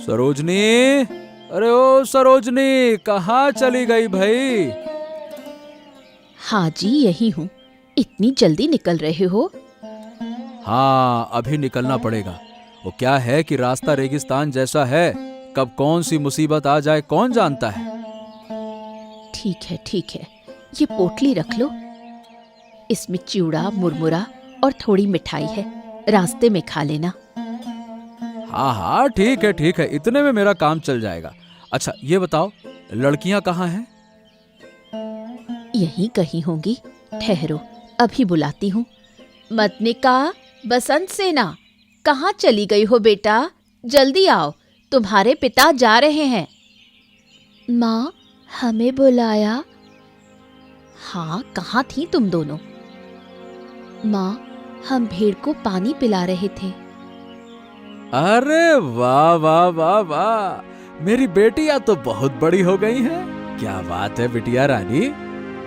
सरोजनी, अरे ओ सरोजनी, कहाँ चली गई भाई? हाँ जी, यही हूँ। इतनी जल्दी निकल रहे हो? हाँ, अभी निकलना पड़ेगा। वो क्या है कि रास्ता रेगिस्तान जैसा है, कब कौन सी मुसीबत आ जाए कौन जानता है। ठीक है ठीक है, ये पोटली रख लो। इसमें चिवड़ा, मुरमुरा और थोड़ी मिठाई है, रास्ते में खा लेना। हाँ हाँ, ठीक है, इतने में मेरा काम चल जाएगा। अच्छा ये बताओ, लड़कियां कहाँ हैं? यहीं कहीं होंगी, ठहरो अभी बुलाती हूँ। मदनिका, बसंत सेना, कहाँ चली गई हो बेटा? जल्दी आओ, तुम्हारे पिता जा रहे हैं। माँ, हमें बुलाया? हाँ, कहाँ थी तुम दोनों? माँ, हम भेड़ को पानी पिला रहे थे। अरे वाह वाह वाह वाह, मेरी बेटियां तो बहुत बड़ी हो गई हैं। क्या बात है बिटिया रानी।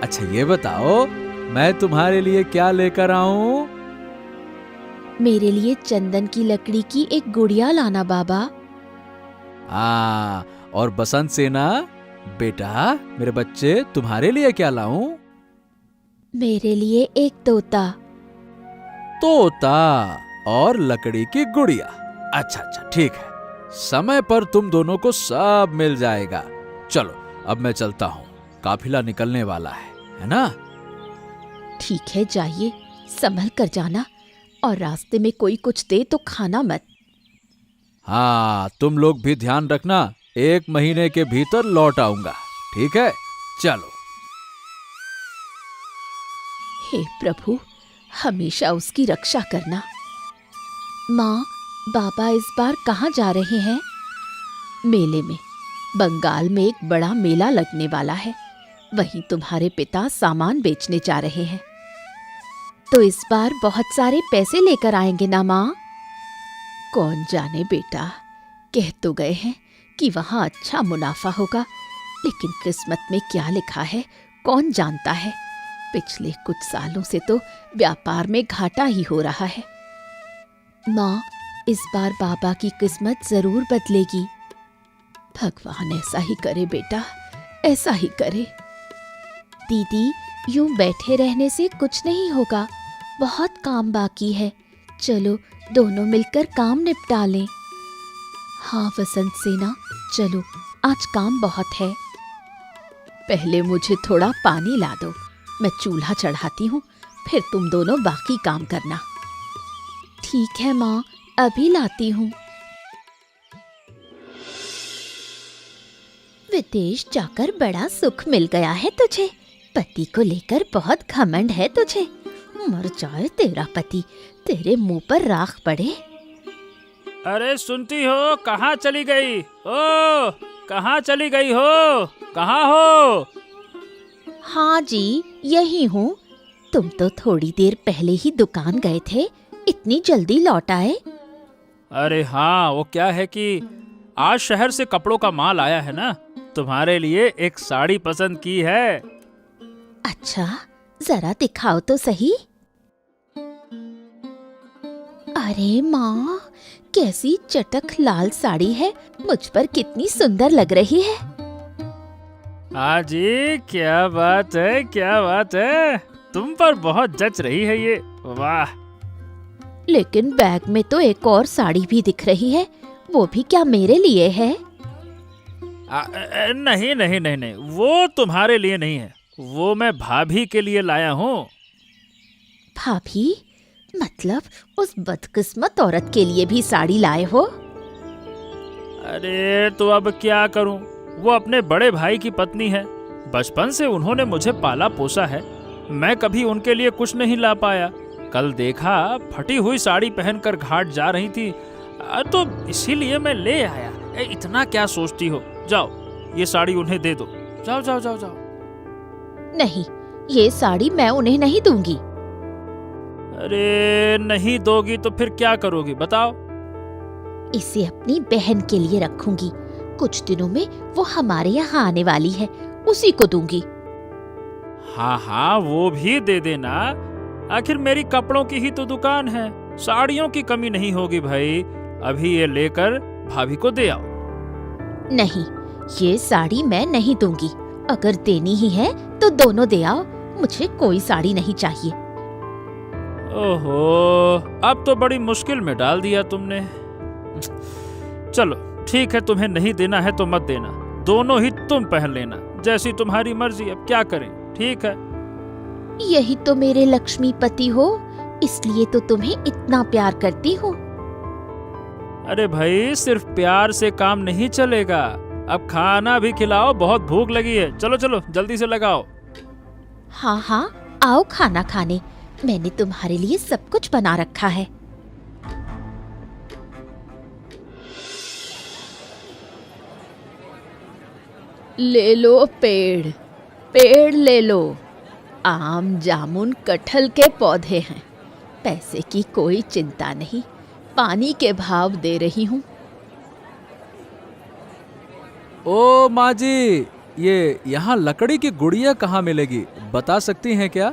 अच्छा ये बताओ, मैं तुम्हारे लिए क्या लेकर आऊं? मेरे लिए चंदन की लकड़ी की एक गुड़िया लाना बाबा। हाँ, और बसंत सेना, बेटा मेरे बच्चे, तुम्हारे लिए क्या लाऊं? मेरे लिए एक तोता। तोता और लकड़ी की गुड़िया। अच्छा ठीक है, समय पर तुम दोनों को सब मिल जाएगा। चलो अब मैं चलता हूँ, काफिला निकलने वाला है ना? ठीक है, जाइए, संभल कर जाना, और रास्ते में कोई कुछ दे तो खाना मत। हाँ, तुम लोग भी ध्यान रखना, 1 महीने के भीतर लौट आऊंगा, ठीक है? चलो। हे प्रभु, हमेशा उसकी रक्षा करना। माँ, बाबा इस बार कहाँ जा रहे हैं? मेले में। बंगाल में एक बड़ा मेला लगने वाला है, वहीं तुम्हारे पिता सामान बेचने जा रहे हैं। तो इस बार बहुत सारे पैसे लेकर आएंगे ना माँ? कौन जाने बेटा, कह तो गए हैं कि वहाँ अच्छा मुनाफा होगा, लेकिन किस्मत में क्या लिखा है कौन जानता है। पिछले कुछ सालों से तो व्यापार में घाटा ही हो रहा है। माँ, इस बार बाबा की किस्मत जरूर बदलेगी। भगवान ऐसा ही करे बेटा, ऐसा ही करे। दीदी, यूं बैठे रहने से कुछ नहीं होगा, बहुत काम बाकी है। चलो दोनों मिलकर काम निपटा लें। हाँ वसंत सेना, चलो, आज काम बहुत है। पहले मुझे थोड़ा पानी ला दो, मैं चूल्हा चढ़ाती हूँ, फिर तुम दोनों बाकी काम करना। ठीक है माँ, अभी लाती हूँ। विदेश जाकर बड़ा सुख मिल गया है तुझे, पति को लेकर बहुत घमंड है तुझे। मर जाए तेरा पति, तेरे मुंह पर राख पड़े। अरे सुनती हो, कहाँ चली गई? ओ, कहाँ चली गई हो? कहाँ हो? हाँ जी, यही हूँ। तुम तो थोड़ी देर पहले ही दुकान गए थे, इतनी जल्दी लौट आए? अरे हाँ, वो क्या है कि आज शहर से कपड़ों का माल आया है ना, तुम्हारे लिए एक साड़ी पसंद की है। अच्छा, जरा दिखाओ तो सही। अरे माँ, कैसी चटक लाल साड़ी है, मुझ पर कितनी सुंदर लग रही है। हाँ जी, क्या बात है, क्या बात है, तुम पर बहुत जच रही है ये, वाह। लेकिन बैग में तो एक और साड़ी भी दिख रही है, वो भी क्या मेरे लिए है? नहीं नहीं नहीं नहीं, वो तुम्हारे लिए नहीं है, वो मैं भाभी के लिए लाया हूँ। भाभी? मतलब उस बदकिस्मत औरत के लिए भी साड़ी लाए हो? अरे तो अब क्या करूं, वो अपने बड़े भाई की पत्नी है, बचपन से उन्होंने मुझे पाला पोसा है, मैं कभी उनके लिए कुछ नहीं ला पाया। कल देखा फटी हुई साड़ी पहनकर घाट जा रही थी, तो इसीलिए मैं ले आया। इतना क्या सोचती हो, जाओ ये साड़ी उन्हें दे दो, जाओ जाओ जाओ जाओ। नहीं, ये साड़ी मैं उन्हें नहीं दूंगी। अरे नहीं दोगी तो फिर क्या करोगी बताओ? इसे अपनी बहन के लिए रखूंगी, कुछ दिनों में वो हमारे यहाँ आने वाली है, उसी को दूंगी। हाँ हाँ, वो भी दे देना, आखिर मेरी कपड़ों की ही तो दुकान है, साड़ियों की कमी नहीं होगी भाई। अभी ये लेकर भाभी को दे आओ। नहीं, ये साड़ी मैं नहीं दूंगी। अगर देनी ही है तो दोनों दे आओ, मुझे कोई साड़ी नहीं चाहिए। ओहो, अब तो बड़ी मुश्किल में डाल दिया तुमने। चलो ठीक है, तुम्हें नहीं देना है तो मत देना, दोनों ही तुम पहन लेना, जैसी तुम्हारी मर्जी। अब क्या करें, ठीक है। यही तो मेरे लक्ष्मीपति हो, इसलिए तो तुम्हें इतना प्यार करती हूँ। अरे भाई, सिर्फ प्यार से काम नहीं चलेगा, अब खाना भी खिलाओ, बहुत भूख लगी है। चलो चलो जल्दी से लगाओ। हाँ हाँ, आओ खाना खाने, मैंने तुम्हारे लिए सब कुछ बना रखा है। ले लो पेड़, पेड़ ले लो। आम, जामुन, कटहल के पौधे हैं। पैसे की कोई चिंता नहीं, पानी के भाव दे रही हूँ। ओ माँ जी, ये यहाँ लकड़ी की गुड़िया कहाँ मिलेगी, बता सकती हैं क्या?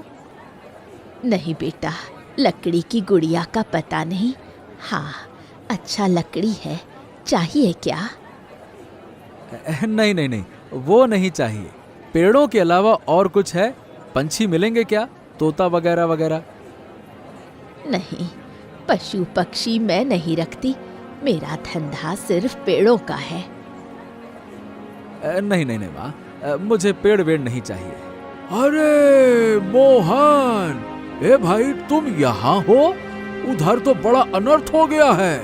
नहीं बेटा, लकड़ी की गुड़िया का पता नहीं। हाँ, अच्छा लकड़ी है, चाहिए क्या? नहीं नहीं नहीं, वो नहीं चाहिए। पेड़ों के अलावा और कुछ है? पंछी मिलेंगे क्या, तोता वगैरह वगैरह? नहीं, पशु पक्षी मैं नहीं रखती, मेरा धंधा सिर्फ पेड़ों का है। नहीं नहीं नहीं माँ, मुझे पेड़ वेड़ नहीं चाहिए। अरे मोहन, ए भाई तुम यहाँ हो? उधर तो बड़ा अनर्थ हो गया है।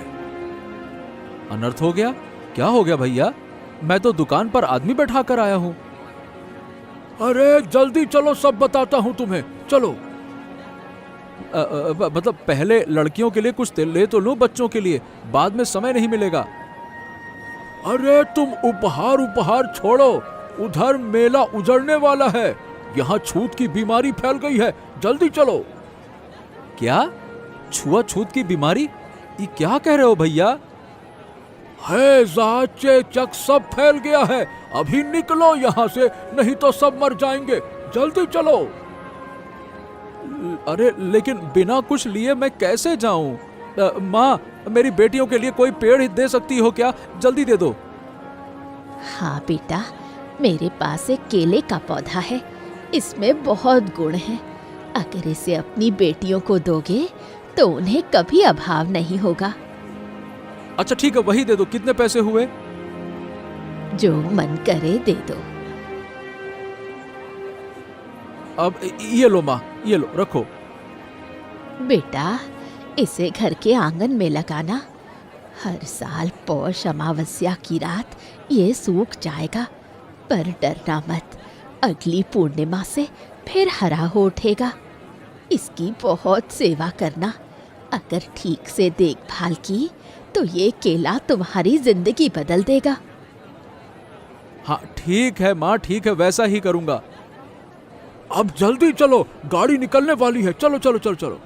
अनर्थ हो गया? क्या हो गया भैया? मैं तो दुकान पर आदमी बैठा कर आया हूँ। अरे जल्दी चलो, सब बताता हूँ तुम्हें, चलो। मतलब पहले लड़कियों के लिए कुछ ले तो लूं, बच्चों के लिए, बाद में समय नहीं मिलेगा। अरे तुम उपहार छोड़ो, उधर मेला उजड़ने वाला है, यहाँ छूत की बीमारी फैल गई है, जल्दी चलो। क्या? छुआछूत की बीमारी? ये क्या कह रहे हो भैया? है चेचक सब फैल गया है, अभी निकलो यहाँ से, नहीं तो सब मर जाएंगे, जल्दी चलो। अरे लेकिन बिना कुछ लिए मैं कैसे जाऊं? माँ, मेरी बेटियों के लिए कोई पेड़ दे सकती हो क्या? जल्दी दे दो। हाँ बेटा, मेरे पास एक केले का पौधा है, इसमें बहुत गुण हैं। अगर इसे अपनी बेटियों को दोगे तो उन्हें कभी अभाव नहीं होगा। अच्छा ठीक है, वही दे दो। कितने पैसे हुए? जो मन करे दे दो। अब ये लो माँ, ये लो, रखो। बेटा, इसे घर के आंगन में लगाना, हर साल पौष अमावस्या की रात ये सूख जाएगा, पर डरना मत, अगली पूर्णिमा से फिर हरा हो उठेगा। इसकी बहुत सेवा करना, अगर ठीक से देखभाल की तो ये केला तुम्हारी जिंदगी बदल देगा। हाँ ठीक है माँ, ठीक है, वैसा ही करूंगा। अब जल्दी चलो, गाड़ी निकलने वाली है, चलो चलो चलो चलो।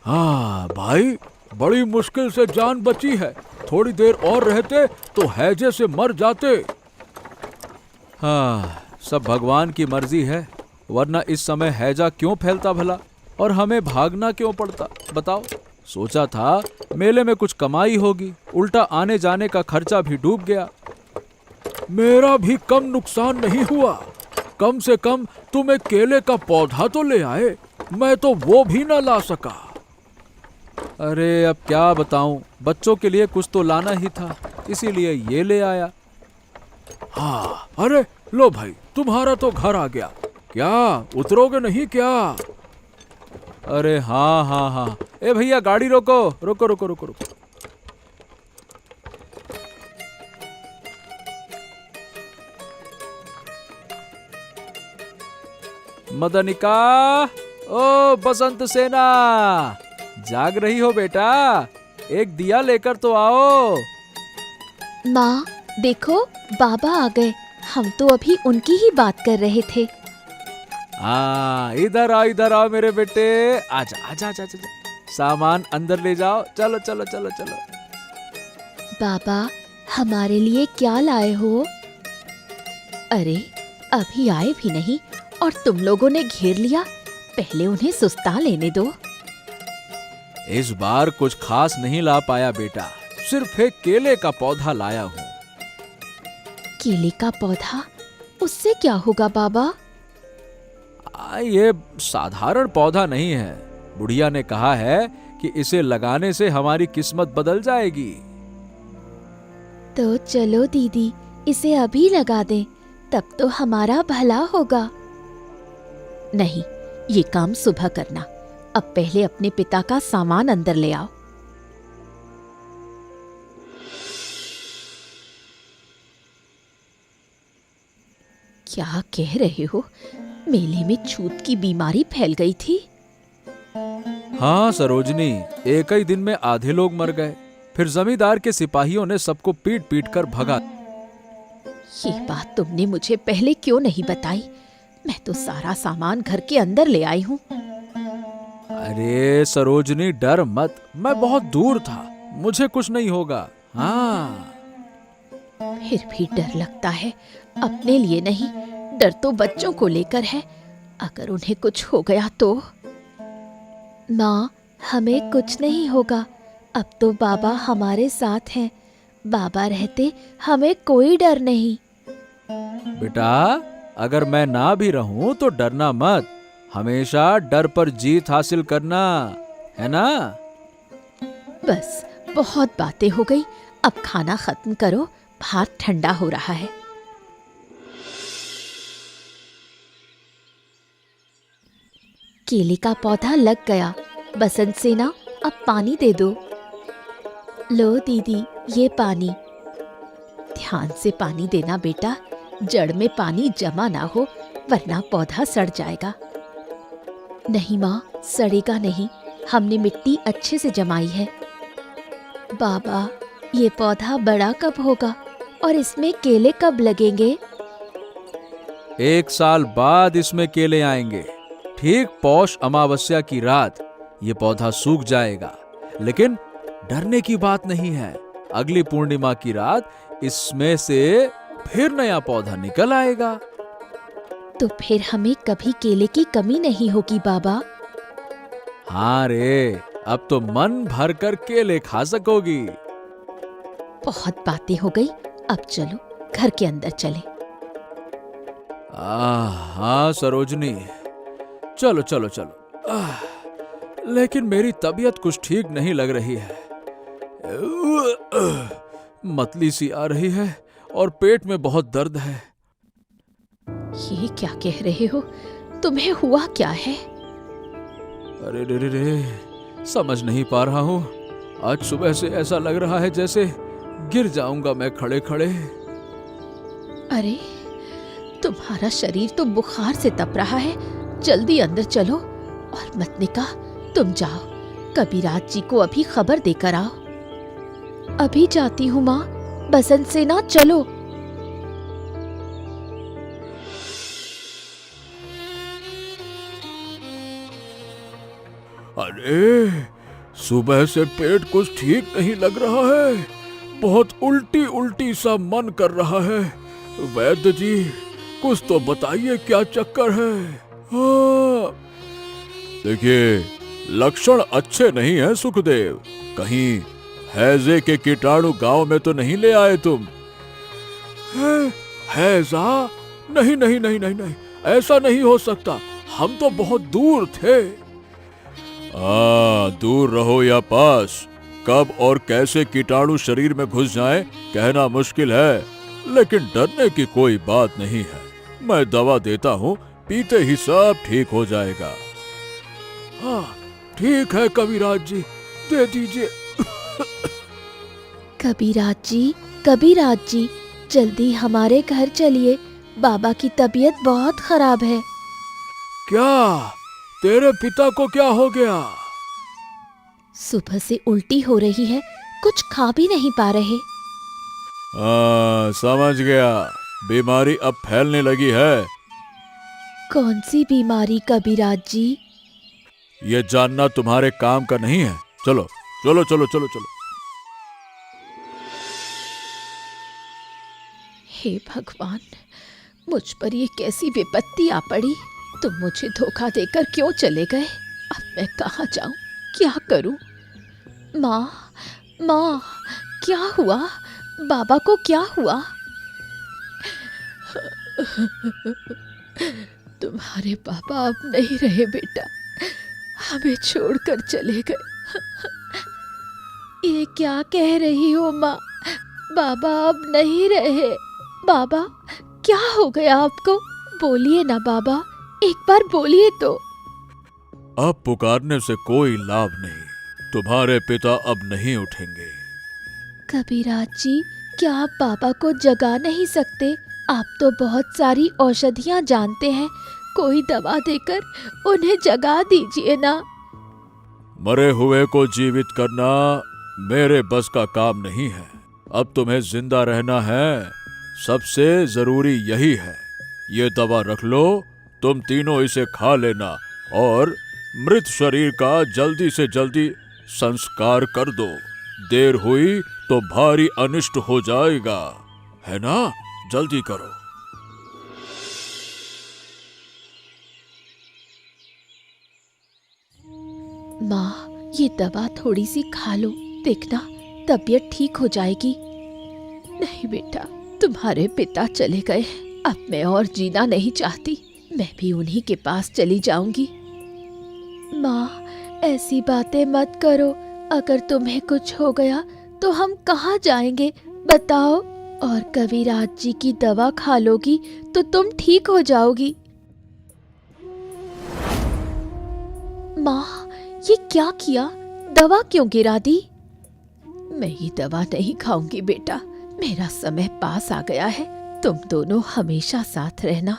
हाँ भाई, बड़ी मुश्किल से जान बची है, थोड़ी देर और रहते तो हैजे से मर जाते। हाँ, सब भगवान की मर्जी है, वरना इस समय हैजा क्यों फैलता भला, और हमें भागना क्यों पड़ता, बताओ। सोचा था मेले में कुछ कमाई होगी, उल्टा आने जाने का खर्चा भी डूब गया। मेरा भी कम नुकसान नहीं हुआ, कम से कम तुम एक केले का पौधा तो ले आए, मैं तो वो भी ना ला सका। अरे अब क्या बताऊं, बच्चों के लिए कुछ तो लाना ही था, इसीलिए ये ले आया। हाँ, अरे लो भाई, तुम्हारा तो घर आ गया, क्या उतरोगे नहीं क्या? अरे हाँ हाँ हाँ, ए भैया गाड़ी रोको रोको रोको रोको रोको। मदनिका, ओ बसंत सेना, जाग रही हो बेटा? एक दिया लेकर तो आओ। माँ देखो, बाबा आ गए, हम तो अभी उनकी ही बात कर रहे थे। हाँ, इधर आओ मेरे बेटे, आजा आजा आजा आजा, सामान अंदर ले जाओ, चलो चलो चलो चलो। बाबा, हमारे लिए क्या लाए हो? अरे अभी आए भी नहीं और तुम लोगों ने घेर लिया। पहले उन्हें सुस्ता लेने दो। इस बार कुछ खास नहीं ला पाया बेटा, सिर्फ एक केले का पौधा लाया हूँ। केले का पौधा? उससे क्या होगा बाबा? ये साधारण पौधा नहीं है। बुढ़िया ने कहा है कि इसे लगाने से हमारी किस्मत बदल जाएगी। तो चलो दीदी, इसे अभी लगा दें, तब तो हमारा भला होगा। नहीं, ये काम सुबह करना। अब पहले अपने पिता का सामान अंदर ले आओ। क्या कह रहे हो? मेले में छूत की बीमारी फैल गई थी? हाँ सरोजनी, एक ही दिन में आधे लोग मर गए। फिर जमींदार के सिपाहियों ने सबको पीट पीट कर भगा। ये बात तुमने मुझे पहले क्यों नहीं बताई? मैं तो सारा सामान घर के अंदर ले आई हूँ। अरे सरोजनी, डर मत, मैं बहुत दूर था, मुझे कुछ नहीं होगा। हाँ। फिर भी डर लगता है। अपने लिए नहीं, डर तो बच्चों को लेकर है। अगर उन्हें कुछ हो गया तो? माँ, हमें कुछ नहीं होगा। अब तो बाबा हमारे साथ हैं। बाबा रहते हमें कोई डर नहीं। बेटा, अगर मैं ना भी रहूं तो डरना मत। हमेशा डर पर जीत हासिल करना, है ना? बस, बहुत बातें हो गई। अब खाना खत्म करो, भात ठंडा हो रहा है। केले का पौधा लग गया। बसंत सेना, अब पानी दे दो। लो दीदी, ये पानी। ध्यान से पानी देना बेटा, जड़ में पानी जमा ना हो, वरना पौधा सड़ जाएगा। नहीं माँ, सड़ेगा नहीं, हमने मिट्टी अच्छे से जमाई है। बाबा, ये पौधा बड़ा कब होगा और इसमें केले कब लगेंगे? 1 साल बाद इसमें केले आएंगे। ठीक पौष अमावस्या की रात ये पौधा सूख जाएगा। लेकिन डरने की बात नहीं है। अगली पूर्णिमा की रात इसमें से फिर नया पौधा निकल आएगा। तो फिर हमें कभी केले की कमी नहीं होगी बाबा। हाँ रे, अब तो मन भर कर केले खा सकोगी। बहुत बातें हो गई, अब चलो घर के अंदर चले। हाँ सरोजनी, चलो चलो चलो। लेकिन मेरी तबीयत कुछ ठीक नहीं लग रही है। मतली सी आ रही है और पेट में बहुत दर्द है। ये क्या कह रहे हो? तुम्हें हुआ क्या है? अरे रे रे रे, समझ नहीं पा रहा हूँ। आज सुबह से ऐसा लग रहा है जैसे गिर जाऊंगा मैं खड़े खड़े। अरे, तुम्हारा शरीर तो बुखार से तप रहा है। जल्दी अंदर चलो। और मतनिका, तुम जाओ, कबीराज जी को अभी खबर देकर आओ। अभी जाती हूँ माँ। बसंत सेना, चलो। अरे, सुबह से पेट कुछ ठीक नहीं लग रहा है। बहुत उल्टी उल्टी सा मन कर रहा है। वैद्य जी, कुछ तो बताइए, क्या चक्कर है? हाँ। देखिए, लक्षण अच्छे नहीं हैं सुखदेव। कहीं हैजे के कीटाणु गांव में तो नहीं ले आए तुम? हैजा? नहीं नहीं नहीं नहीं नहीं, ऐसा नहीं हो सकता। हम तो बहुत दूर थे। दूर रहो या पास, कब और कैसे कीटाणु शरीर में घुस जाएं कहना मुश्किल है। लेकिन डरने की कोई बात नहीं है। मैं दवा देता हूँ, पीते ही सब ठीक हो जाएगा। हाँ ठीक है कबीराज जी, दे दीजिए। कबीराज जी, कबीराज जी, जल्दी हमारे घर चलिए। बाबा की तबीयत बहुत खराब है। क्या? तेरे पिता को क्या हो गया? सुबह से उल्टी हो रही है, कुछ खा भी नहीं पा रहे। समझ गया, बीमारी अब फैलने लगी है। कौन सी बीमारी कबीराज जी? ये जानना तुम्हारे काम का नहीं है। चलो चलो चलो चलो चलो। हे भगवान, मुझ पर ये कैसी विपत्ति आ पड़ी। तुम मुझे धोखा देकर क्यों चले गए? अब मैं कहाँ जाऊं, क्या करूं? माँ, माँ, क्या हुआ? बाबा को क्या हुआ? तुम्हारे पापा अब नहीं रहे बेटा, हमें छोड़कर चले गए। ये क्या कह रही हो माँ? बाबा अब नहीं रहे। बाबा, क्या हो गया आपको? बोलिए ना बाबा, एक बार बोलिए तो। अब पुकारने से कोई लाभ नहीं, तुम्हारे पिता अब नहीं उठेंगे। कबीराज जी, क्या आप बाबा को जगा नहीं सकते? आप तो बहुत सारी औषधियाँ जानते हैं, कोई दवा देकर उन्हें जगा दीजिए ना। मरे हुए को जीवित करना मेरे बस का काम नहीं है। अब तुम्हें जिंदा रहना है, सबसे जरूरी यही है। ये दवा रख लो, तुम तीनों इसे खा लेना और मृत शरीर का जल्दी से जल्दी संस्कार कर दो। देर हुई तो भारी अनिष्ट हो जाएगा, है ना? जल्दी करो। माँ, ये दवा थोड़ी सी खा लो, देखना तबीयत ठीक हो जाएगी। नहीं बेटा, तुम्हारे पिता चले गए, अब मैं और जीना नहीं चाहती, मैं भी उन्हीं के पास चली जाऊंगी। माँ, ऐसी बातें मत करो, अगर तुम्हें कुछ हो गया तो हम कहाँ जाएंगे बताओ? और कविराज जी की दवा खा लोगी तो तुम ठीक हो जाओगी। माँ, ये क्या किया? दवा क्यों गिरा दी? मैं ये दवा नहीं खाऊंगी बेटा, मेरा समय पास आ गया है। तुम दोनों हमेशा साथ रहना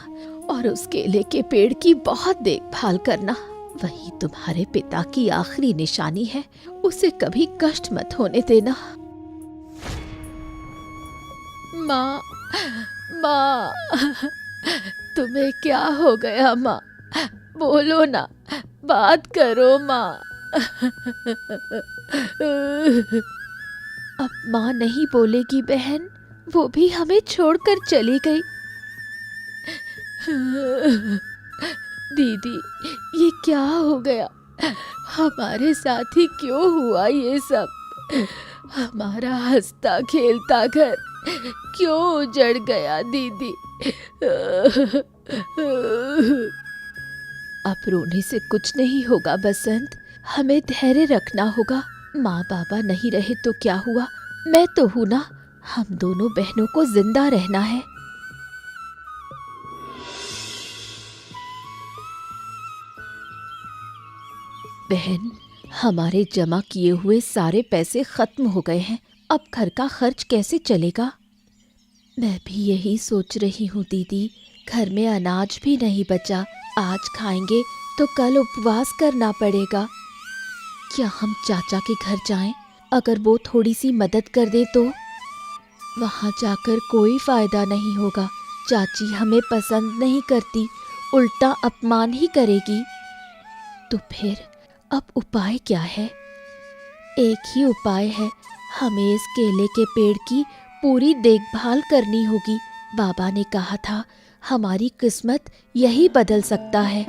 और उस केले के पेड़ की बहुत देखभाल करना, वही तुम्हारे पिता की आखिरी निशानी है, उसे कभी कष्ट मत होने देना। माँ, माँ, तुम्हें क्या हो गया माँ? बोलो ना, बात करो माँ। अब माँ नहीं बोलेगी बहन, वो भी हमें छोड़कर चली गई। दीदी, ये क्या हो गया? हमारे साथ ही क्यों हुआ ये सब? हमारा हंसता खेलता घर क्यों उजड़ गया दीदी? अब रोने से कुछ नहीं होगा बसंत, हमें धैर्य रखना होगा। माँ बाबा नहीं रहे तो क्या हुआ, मैं तो हूं ना। हम दोनों बहनों को जिंदा रहना है। बहन, हमारे जमा किए हुए सारे पैसे खत्म हो गए हैं, अब घर का खर्च कैसे चलेगा? मैं भी यही सोच रही हूँ दीदी, घर में अनाज भी नहीं बचा, आज खाएंगे तो कल उपवास करना पड़ेगा। क्या हम चाचा के घर जाएं? अगर वो थोड़ी सी मदद कर दे तो? वहाँ जाकर कोई फायदा नहीं होगा, चाची हमें पसंद नहीं करती, उल्टा अपमान ही करेगी। तो फिर अब उपाय क्या है? एक ही उपाय है, हमें इस केले के पेड़ की पूरी देखभाल करनी होगी। बाबा ने कहा था हमारी किस्मत यही बदल सकता है।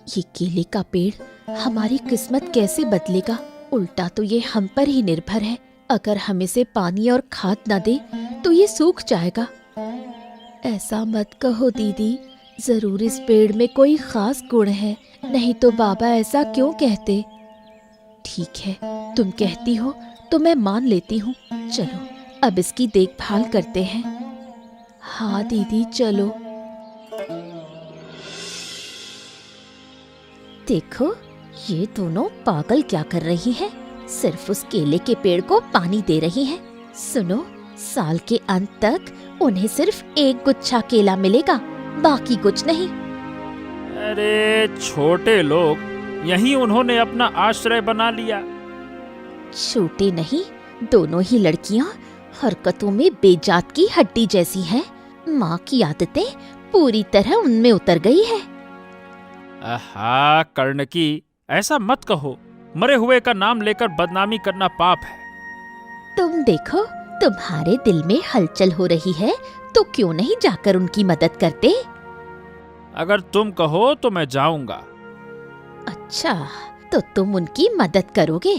ये केले का पेड़ हमारी किस्मत कैसे बदलेगा? उल्टा तो ये हम पर ही निर्भर है, अगर हम इसे पानी और खाद न दे तो ये सूख जाएगा। ऐसा मत कहो दीदी, जरूर इस पेड़ में कोई खास गुण है, नहीं तो बाबा ऐसा क्यों कहते? ठीक है, तुम कहती हो तो मैं मान लेती हूँ, चलो अब इसकी देखभाल करते हैं। हाँ दीदी चलो। देखो, ये दोनों पागल क्या कर रही हैं? सिर्फ उस केले के पेड़ को पानी दे रही हैं। सुनो, साल के अंत तक उन्हें सिर्फ एक गुच्छा केला मिलेगा, बाकी कुछ नहीं। अरे छोटे लोग, यहीं उन्होंने अपना आश्रय बना लिया। छोटे नहीं, दोनों ही लड़कियां हरकतों में बेजात की हड्डी जैसी हैं। माँ की आदतें पूरी तरह उनमें उतर गई है। आहा कर्णकी, ऐसा मत कहो, मरे हुए का नाम लेकर बदनामी करना पाप है। तुम देखो, तुम्हारे दिल में हलचल हो रही है तो क्यों नहीं जाकर उनकी मदद करते? अगर तुम कहो तो मैं जाऊंगा। अच्छा, तो तुम उनकी मदद करोगे,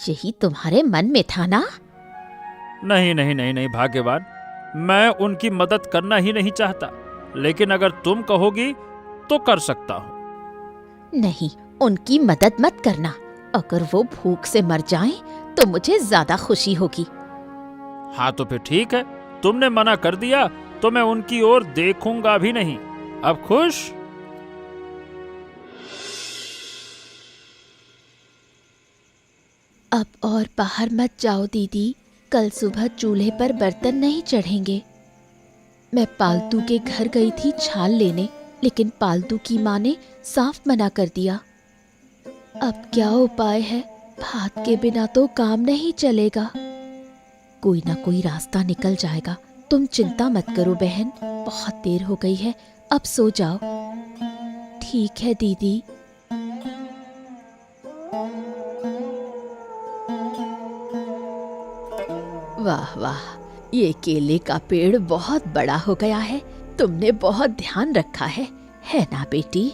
यही तुम्हारे मन में था ना? नहीं नहीं नहीं नहीं भाग्यवान, मैं उनकी मदद करना ही नहीं चाहता, लेकिन अगर तुम कहोगी तो कर सकता हूँ। नहीं, उनकी मदद मत करना। अगर वो भूख से मर जाएं तो मुझे ज्यादा खुशी होगी। हाँ तो फिर ठीक है, तुमने मना कर दिया तो मैं उनकी ओर देखूंगा भी नहीं। अब खुश? अब और बाहर मत जाओ दीदी, कल सुबह चूल्हे पर बर्तन नहीं चढ़ेंगे। मैं पालतू के घर गई थी छाल लेने, लेकिन पालतू की माँ ने साफ मना कर दिया। अब क्या उपाय है, भात के बिना तो काम नहीं चलेगा। कोई ना कोई रास्ता निकल जाएगा, तुम चिंता मत करो बहन, बहुत देर हो गई है, अब सो जाओ। ठीक है दीदी। वाह वाह, ये केले का पेड़ बहुत बड़ा हो गया है। तुमने बहुत ध्यान रखा है ना बेटी?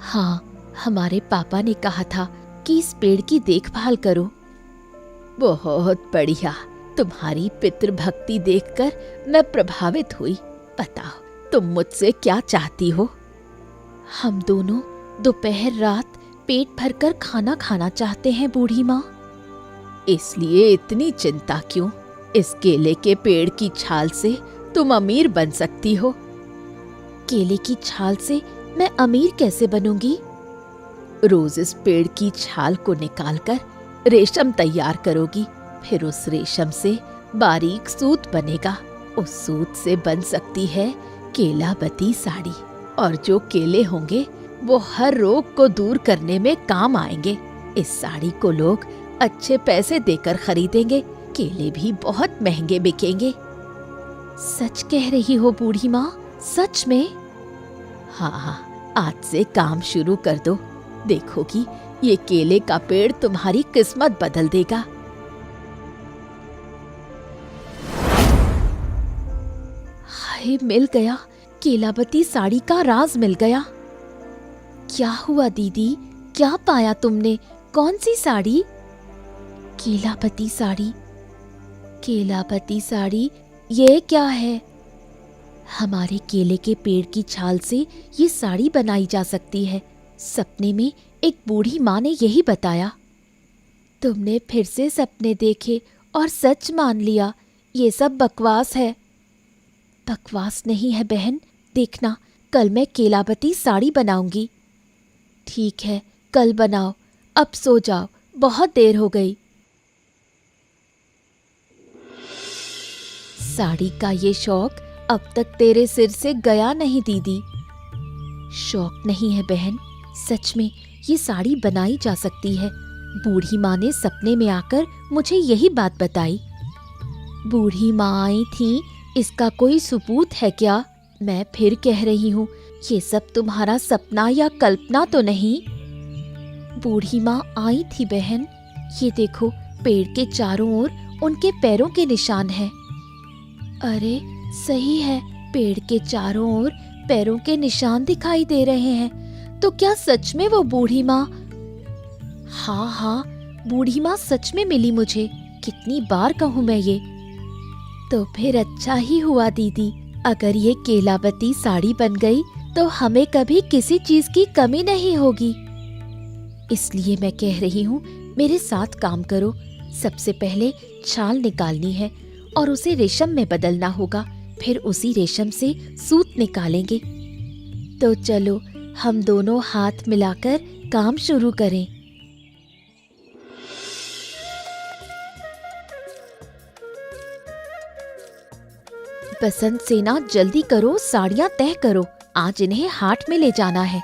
हाँ, हमारे पापा ने कहा था कि इस पेड़ की देखभाल करो। बहुत बढ़िया, तुम्हारी पितृभक्ति देखकर मैं प्रभावित हुई। बताओ तुम मुझसे क्या चाहती हो? हम दोनों दोपहर रात पेट भरकर खाना खाना चाहते हैं बूढ़ी माँ। इसलिए इतनी चिंता क्यों? इस केले के पेड़ की छाल से तुम अमीर बन सकती हो। केले की छाल से मैं अमीर कैसे बनूंगी? रोज इस पेड़ की छाल को निकालकर रेशम तैयार करोगी, फिर उस रेशम से बारीक सूत बनेगा। उस सूत से बन सकती है केलावती साड़ी, और जो केले होंगे वो हर रोग को दूर करने में काम आएंगे। इस साड़ी को लोग अच्छे पैसे देकर खरीदेंगे, केले भी बहुत महंगे बिकेंगे। सच कह रही हो बूढ़ी माँ? सच में? हाँ, आज से काम शुरू कर दो, देखोगी ये केले का पेड़ तुम्हारी किस्मत बदल देगा। हाय, मिल गया, केलावती साड़ी का राज मिल गया। क्या हुआ दीदी, क्या पाया तुमने? कौन सी साड़ी? केलावती साड़ी। केलावती साड़ी, ये क्या है? हमारे केले के पेड़ की छाल से ये साड़ी बनाई जा सकती है। सपने में एक बूढ़ी माँ ने यही बताया। तुमने फिर से सपने देखे और सच मान लिया। ये सब बकवास है। बकवास नहीं है बहन, देखना कल मैं केलावती साड़ी बनाऊंगी। ठीक है, कल बनाओ, अब सो जाओ, बहुत देर हो गई। साड़ी का ये शौक अब तक तेरे सिर से गया नहीं दीदी। शौक नहीं है बहन, सच में ये साड़ी बनाई जा सकती है। बूढ़ी माँ ने सपने में आकर मुझे यही बात बताई। बूढ़ी माँ आई थी, इसका कोई सबूत है क्या? मैं फिर कह रही हूँ, ये सब तुम्हारा सपना या कल्पना तो नहीं? बूढ़ी माँ आई थी बहन, ये देखो पेड़ के चारों ओर उनके पैरों के निशान हैं। अरे सही है, पेड़ के चारों ओर पैरों के निशान दिखाई दे रहे हैं। तो क्या सच में वो बूढ़ी माँ? हाँ हाँ, बूढ़ी माँ सच में मिली मुझे। कितनी बार कहूँ मैं ये? तो फिर अच्छा ही हुआ दीदी, अगर ये केलावती साड़ी बन गई तो हमें कभी किसी चीज की कमी नहीं होगी। इसलिए मैं कह रही हूँ, मेरे साथ काम करो। सबसे पहले छाल निकालनी है और उसे रेशम में बदलना होगा, फिर उसी रेशम से सूत निकालेंगे। तो चलो हम दोनों हाथ मिलाकर काम शुरू करें। बसंत सेना, जल्दी करो, साड़ियाँ तय करो, आज इन्हें हाट में ले जाना है।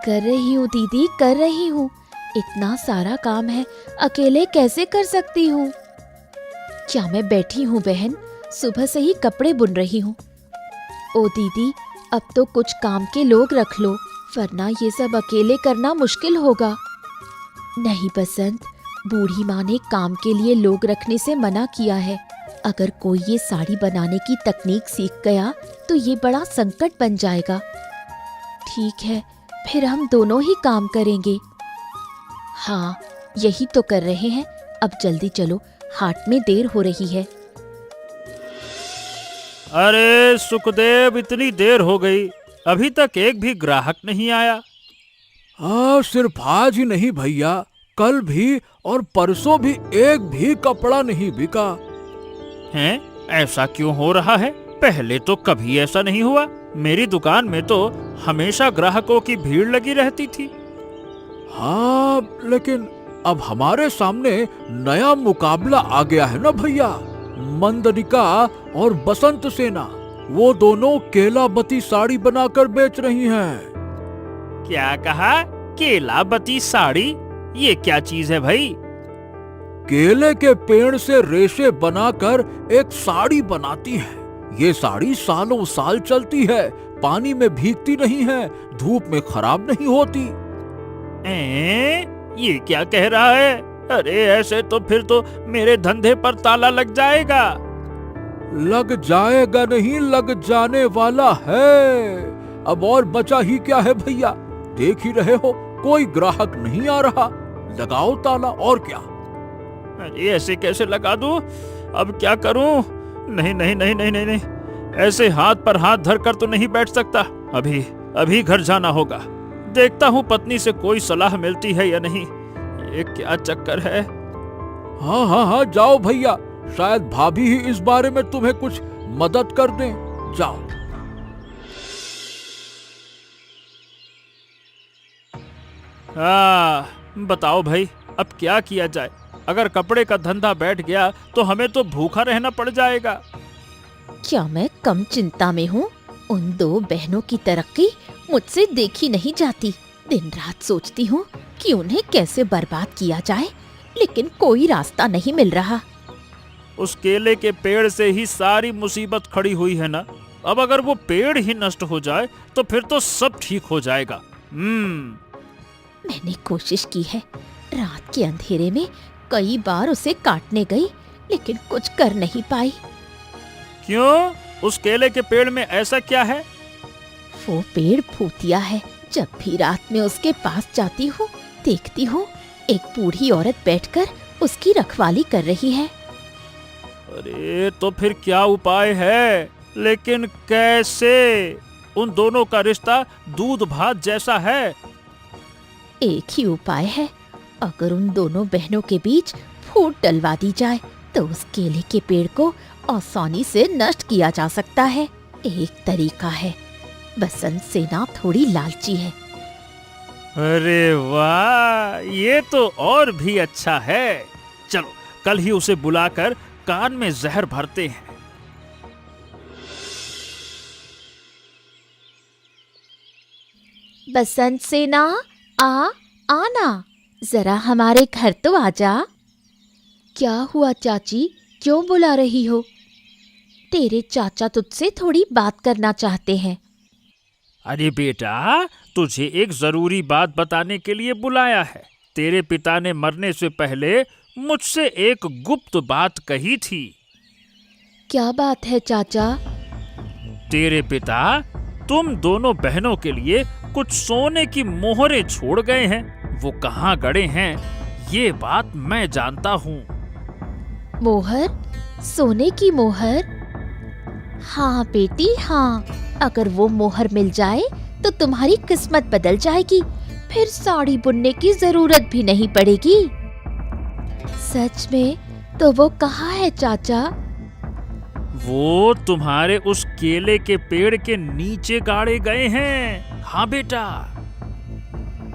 कर रही हूँ दीदी, कर रही हूँ। इतना सारा काम है, अकेले कैसे कर सकती हूँ? क्या मैं बैठी हूँ बहन, सुबह से ही कपड़े बुन रही हूँ। ओ दीदी, अब तो कुछ काम के लोग रख लो, वरना ये सब अकेले करना मुश्किल होगा। नहीं बसंत, बूढ़ी माँ ने काम के लिए लोग रखने से मना किया है। अगर कोई ये साड़ी बनाने की तकनीक सीख गया तो ये बड़ा संकट बन जाएगा। ठीक है, फिर हम दोनों ही काम करेंगे। हाँ, यही तो कर रहे हैं। अब जल्दी चलो, हाट में देर हो रही है। अरे सुखदेव, इतनी देर हो गई, अभी तक एक भी ग्राहक नहीं आया। सिर्फ आज ही नहीं भैया, कल भी और परसों भी एक भी कपड़ा नहीं बिका। हैं? ऐसा क्यों हो रहा है? पहले तो कभी ऐसा नहीं हुआ। मेरी दुकान में तो हमेशा ग्राहकों की भीड़ लगी रहती थी। हाँ, लेकिन अब हमारे सामने नया मुकाबला आ गया है ना भैया। मंदनिका और बसंत सेना, वो दोनों केलाबती साड़ी बनाकर बेच रही हैं। क्या कहा? केलाबती साड़ी? ये क्या चीज है भाई? केले के पेड़ से रेशे बनाकर एक साड़ी बनाती है। ये साड़ी सालों साल चलती है, पानी में भीगती नहीं है, धूप में खराब नहीं होती। ये क्या कह रहा है? अरे ऐसे तो फिर तो मेरे धंधे पर ताला लग जाएगा। लग जाएगा नहीं, लग जाने वाला है। अब और बचा ही क्या है भैया, देख ही रहे हो, कोई ग्राहक नहीं आ रहा। लगाओ ताला, और क्या। अरे ऐसे कैसे लगा दूं? अब क्या करूं? नहीं नहीं नहीं नहीं नहीं नहीं, ऐसे हाथ पर हाथ धरकर तो नहीं बैठ सकता। अभी घर जाना होगा। देखता हूँ पत्नी से कोई सलाह मिलती है या नहीं। ये क्या चक्कर है? हाँ हाँ हाँ, जाओ भैया, शायद भाभी ही इस बारे में तुम्हें कुछ मदद कर दें। जाओ। बताओ भाई, अब क्या किया जाए? अगर कपड़े का धंधा बैठ गया तो हमें तो भूखा रहना पड़ जाएगा। क्या मैं कम चिंता में हूँ? उन दो बहनों की तरक्की मुझसे देखी नहीं जाती। दिन रात सोचती हूँ कि उन्हें कैसे बर्बाद किया जाए, लेकिन कोई रास्ता नहीं मिल रहा। उस केले के पेड़ से ही सारी मुसीबत खड़ी हुई है ना। अब अगर वो पेड़ ही नष्ट हो जाए तो फिर तो सब ठीक हो जाएगा। मैंने कोशिश की है, रात के अंधेरे में कई बार उसे काटने गई, लेकिन कुछ कर नहीं पाई। क्यों? उस केले के पेड़ में ऐसा क्या है? वो पेड़ भूतिया है। जब भी रात में उसके पास जाती हूँ, देखती हूँ एक बूढ़ी औरत बैठकर उसकी रखवाली कर रही है। अरे तो फिर क्या उपाय है? लेकिन कैसे? उन दोनों का रिश्ता दूध भात जैसा है। एक ही उपाय है, अगर उन दोनों बहनों के बीच फूट डलवा दी जाए तो उस केले के पेड़ को आसानी से नष्ट किया जा सकता है। एक तरीका है, बसंत सेना थोड़ी लालची है। अरे वाह, ये तो और भी अच्छा है। चलो कल ही उसे बुलाकर कान में जहर भरते हैं। बसंत सेना, आना, जरा हमारे घर तो आजा। क्या हुआ चाची, क्यों बुला रही हो? तेरे चाचा तुझसे थोड़ी बात करना चाहते हैं। अरे बेटा, तुझे एक जरूरी बात बताने के लिए बुलाया है। तेरे पिता ने मरने से पहले मुझसे एक गुप्त बात कही थी। क्या बात है चाचा? तेरे पिता तुम दोनों बहनों के लिए कुछ सोने की मोहरें छोड़ गए हैं। वो कहाँ गड़े हैं, ये बात मैं जानता हूँ। मोहर? सोने की मोहर? हाँ बेटी हाँ, अगर वो मोहर मिल जाए तो तुम्हारी किस्मत बदल जाएगी, फिर साड़ी बुनने की जरूरत भी नहीं पड़ेगी। सच में? तो वो कहाँ है चाचा? वो तुम्हारे उस केले के पेड़ के नीचे गाड़े गए हैं। हाँ बेटा।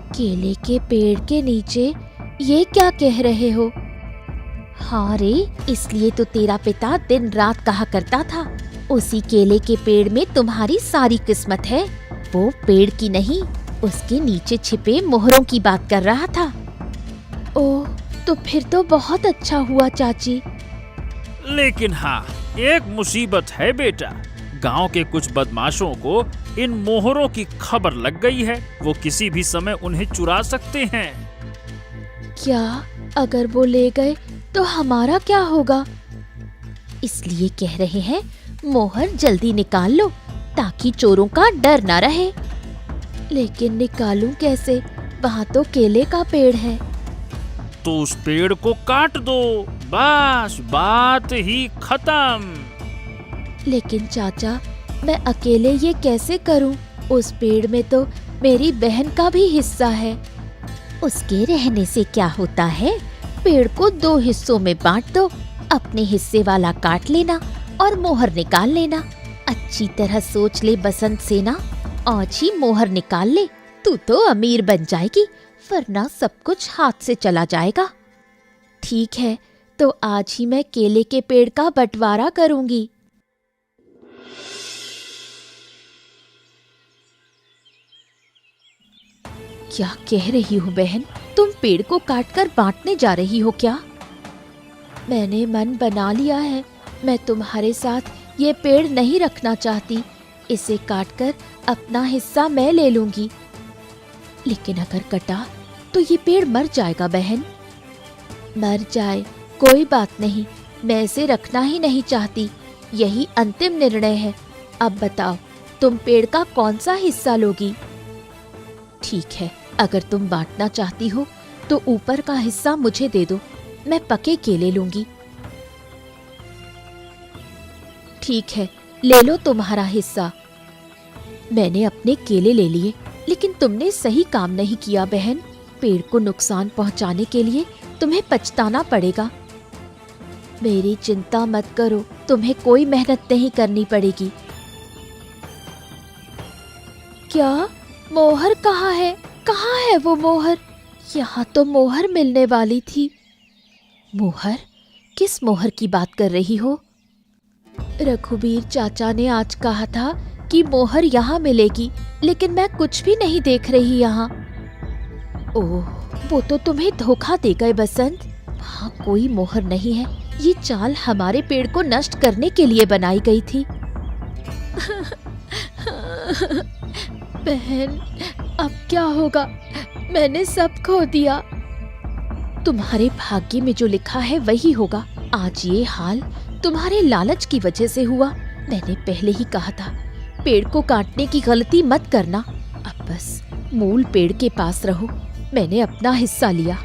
केले के पेड़ के नीचे? ये क्या कह रहे हो? हाँ रे, इसलिए तो तेरा पिता दिन रात कहा करता था, उसी केले के पेड़ में तुम्हारी सारी किस्मत है। वो पेड़ की नहीं, उसके नीचे छिपे मोहरों की बात कर रहा था। ओह, तो फिर तो बहुत अच्छा हुआ चाची। लेकिन हाँ, एक मुसीबत है बेटा। गांव के कुछ बदमाशों को इन मोहरों की खबर लग गई है। वो किसी भी समय उन्हें चुरा सकते हैं। क्या? अगर वो ले गए तो हमारा क्या होगा? इसलिए कह रहे हैं मोहर जल्दी निकाल लो ताकि चोरों का डर ना रहे। लेकिन निकालूं कैसे? वहाँ तो केले का पेड़ है। तो उस पेड़ को काट दो, बस बात ही खत्म। लेकिन चाचा, मैं अकेले ये कैसे करूं? उस पेड़ में तो मेरी बहन का भी हिस्सा है। उसके रहने से क्या होता है? पेड़ को 2 हिस्सों में बांट दो, अपने हिस्से वाला काट लेना और मोहर निकाल लेना। अच्छी तरह सोच ले बसंत सेना, आज ही मोहर निकाल ले, तू तो अमीर बन जाएगी, वरना सब कुछ हाथ से चला जाएगा। ठीक है, तो आज ही मैं केले के पेड़ का बंटवारा करूंगी। क्या कह रही हो बहन? तुम पेड़ को काटकर बांटने जा रही हो क्या? मैंने मन बना लिया है, मैं तुम्हारे साथ ये पेड़ नहीं रखना चाहती। इसे काटकर अपना हिस्सा मैं ले लूंगी। लेकिन अगर कटा तो ये पेड़ मर जाएगा बहन। मर जाए कोई बात नहीं, मैं इसे रखना ही नहीं चाहती, यही अंतिम निर्णय है। अब बताओ, तुम पेड़ का कौन सा हिस्सा लोगी? ठीक है, अगर तुम बांटना चाहती हो तो ऊपर का हिस्सा मुझे दे दो, मैं पके केले लूंगी। ठीक है, ले लो तुम्हारा हिस्सा। मैंने अपने केले ले लिए, लेकिन तुमने सही काम नहीं किया बहन। पेड़ को नुकसान पहुंचाने के लिए तुम्हें पछताना पड़ेगा। मेरी चिंता मत करो, तुम्हें कोई मेहनत नहीं करनी पड़ेगी। क्या? मोहर कहाँ है? कहाँ है वो मोहर? यहाँ तो मोहर मिलने वाली थी। मोहर? किस मोहर की बात कर रही हो? रघुवीर चाचा ने आज कहा था कि मोहर यहाँ मिलेगी, लेकिन मैं कुछ भी नहीं देख रही यहाँ। ओह, वो तो तुम्हें धोखा दे गए बसंत। वहाँ कोई मोहर नहीं है। ये चाल हमारे पेड़ को नष्ट करने के लिए बनाई गई थी। बहन, अब क्या होगा? मैंने सब खो दिया। तुम्हारे भाग्य में जो लिखा है वही होगा। आज ये हाल तुम्हारे लालच की वजह से हुआ। मैंने पहले ही कहा था, पेड़ को काटने की गलती मत करना। अब बस मूल पेड़ के पास रहो। मैंने अपना हिस्सा लिया।